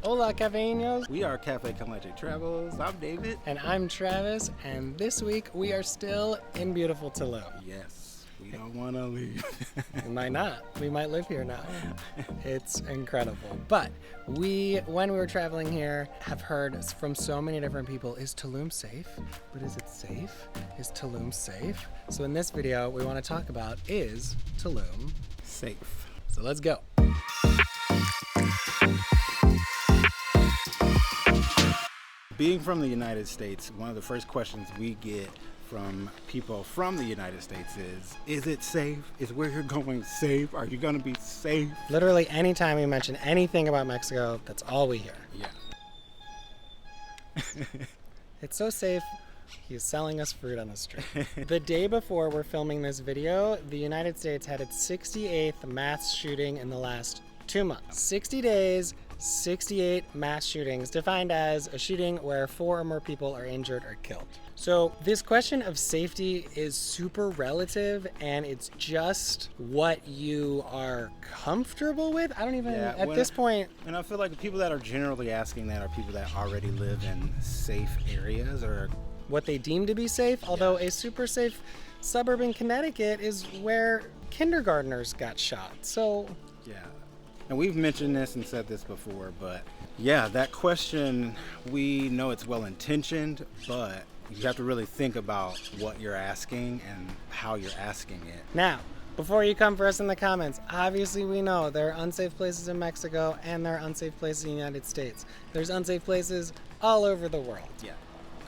Hola, cafeños. We are Cafe Con Leche Travels. I'm David. And I'm Travis, and this week we are still in beautiful Tulum. Yes, we don't want to leave. We might not. We might live here now. It's incredible. But when we were traveling here, have heard from so many different people, is Tulum safe? But is it safe? Is Tulum safe? So in this video, we want to talk about, is Tulum Safe. So let's go. Being from the United States, one of the first questions we get from people from the United States is it safe? Is where you're going safe? Are you going to be safe? Literally anytime we mention anything about Mexico, that's all we hear. Yeah. It's so safe, he's selling us fruit on the street. The day before we're filming this video, the United States had its 68th mass shooting in the last 2 months. 60 days, 68 mass shootings, defined as a shooting where 4 or more people are injured or killed. So this question of safety is super relative, and it's just what you are comfortable with. I don't even, this point. And I feel like the people that are generally asking that are people that already live in safe areas or what they deem to be safe, although a super safe suburb in Connecticut is where kindergartners got shot. So yeah. And we've mentioned this and said this before, but yeah, that question, we know it's well-intentioned, but you have to really think about what you're asking and how you're asking it. Now, before you come for us in the comments, obviously we know there are unsafe places in Mexico and there are unsafe places in the United States. There's unsafe places all over the world. Yeah.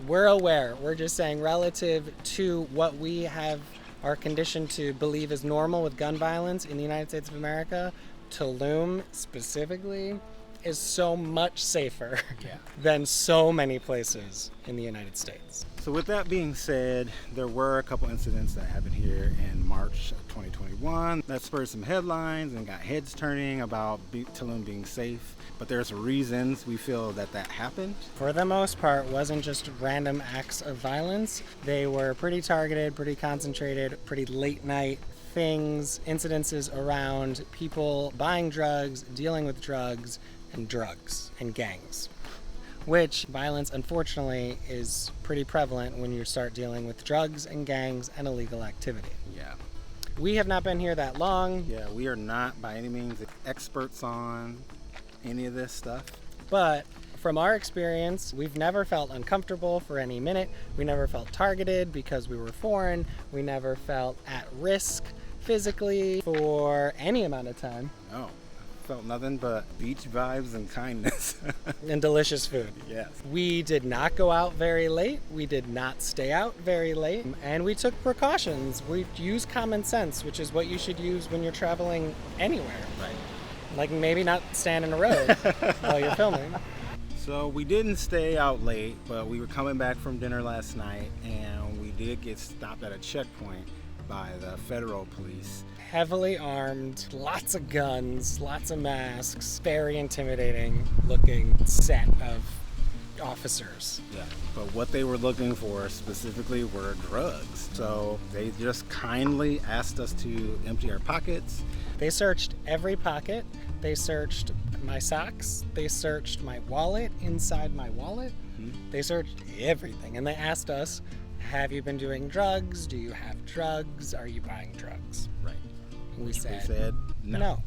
We're aware. We're just saying relative to what we are conditioned to believe is normal with gun violence in the United States of America, Tulum specifically is so much safer than so many places in the United States. So with that being said, there were a couple incidents that happened here in March of 2021 that spurred some headlines and got heads turning about Tulum being safe. But there's reasons we feel that happened. For the most part, wasn't just random acts of violence. They were pretty targeted, pretty concentrated, pretty late night things, incidences around people buying drugs, dealing with drugs and gangs. Which violence, unfortunately, is pretty prevalent when you start dealing with drugs and gangs and illegal activity. Yeah. We have not been here that long. Yeah, we are not by any means experts on any of this stuff. But from our experience, we've never felt uncomfortable for any minute. We never felt targeted because we were foreign. We never felt at risk physically for any amount of time. No. Felt nothing but beach vibes and kindness. And delicious food. Yes. We did not go out very late. We did not stay out very late. And we took precautions. We used common sense, which is what you should use when you're traveling anywhere. Right. Like maybe not stand in a road while you're filming. So we didn't stay out late, but we were coming back from dinner last night and we did get stopped at a checkpoint by the federal police. Heavily armed, lots of guns, lots of masks, very intimidating looking set of officers. Yeah, but what they were looking for specifically were drugs. So they just kindly asked us to empty our pockets. They searched every pocket. They searched my socks. They searched my wallet inside my wallet. Mm-hmm. They searched everything. And they asked us, have you been doing drugs? Do you have drugs? Are you buying drugs? Right. And we said no.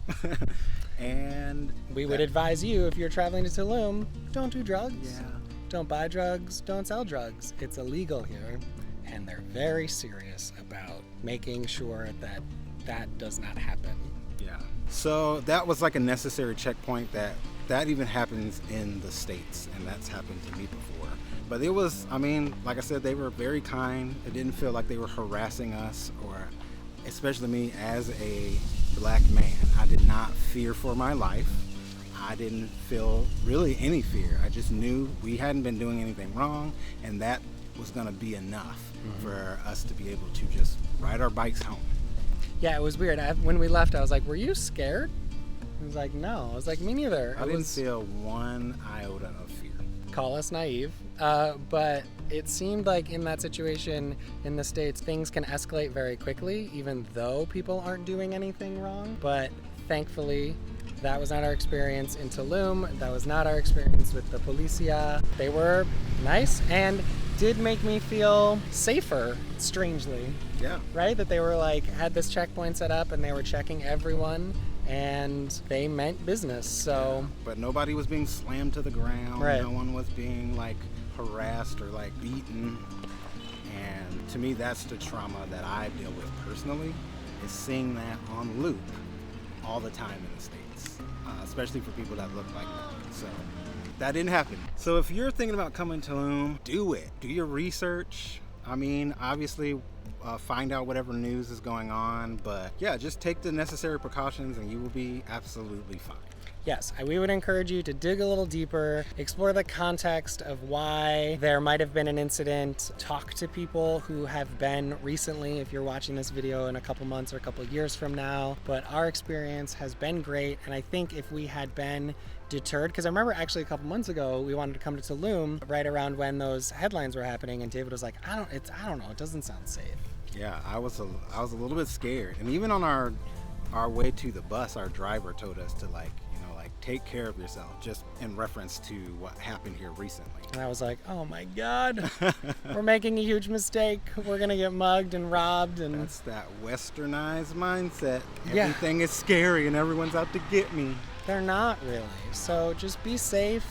And we would advise you, if you're traveling to Tulum, don't do drugs. Yeah. Don't buy drugs. Don't sell drugs. It's illegal here. And they're very serious about making sure that does not happen. Yeah. So that was like a necessary checkpoint that even happens in the States, and that's happened to me before. But it was, like I said, they were very kind. It didn't feel like they were harassing us, or especially me as a black man. I did not fear for my life. I didn't feel really any fear. I just knew we hadn't been doing anything wrong, and that was going to be enough for us to be able to just ride our bikes home. Yeah, it was weird. When we left, I was like, were you scared? He was like, no. I was like, me neither. I didn't feel one iota of fear. Call us naive. But it seemed like in that situation in the States, things can escalate very quickly, even though people aren't doing anything wrong. But thankfully, That was not our experience in Tulum. That was not our experience with the Policia. They were nice and did make me feel safer, strangely. Yeah. Right? That they were like, had this checkpoint set up and they were checking everyone and they meant business. So, but nobody was being slammed to the ground. Right. No one was being like harassed or like beaten. And to me, that's the trauma that I deal with personally, is seeing that on loop all the time in the States, especially for people that look like me. So that didn't happen. So if you're thinking about coming to Tulum, do it. Do your research. I mean, obviously, find out whatever news is going on, but yeah, just take the necessary precautions and you will be absolutely fine. yes, we would encourage you to dig a little deeper, explore the context of why there might have been an incident, talk to people who have been recently, if you're watching this video in a couple months or a couple years from now. But our experience has been great, and I think if we had been deterred, because I remember actually a couple months ago we wanted to come to Tulum right around when those headlines were happening, and David was like, I don't know, it doesn't sound safe. Yeah, I was a little bit scared, and even on our way to the bus, our driver told us to take care of yourself, just in reference to what happened here recently. And I was like, oh my God, we're making a huge mistake. We're gonna get mugged and robbed. And that's that westernized mindset. Yeah. Everything is scary and everyone's out to get me. They're not really. So just be safe,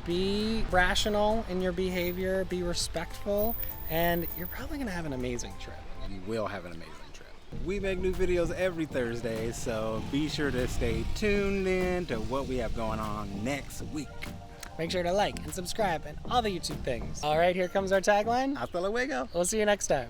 be rational in your behavior, be respectful, and you're probably gonna have an amazing trip. You will have an amazing trip. We make new videos every Thursday, so be sure to stay tuned in to what we have going on next week. Make sure to like and subscribe and all the YouTube things. All right, here comes our tagline. Hasta luego. We'll see you next time.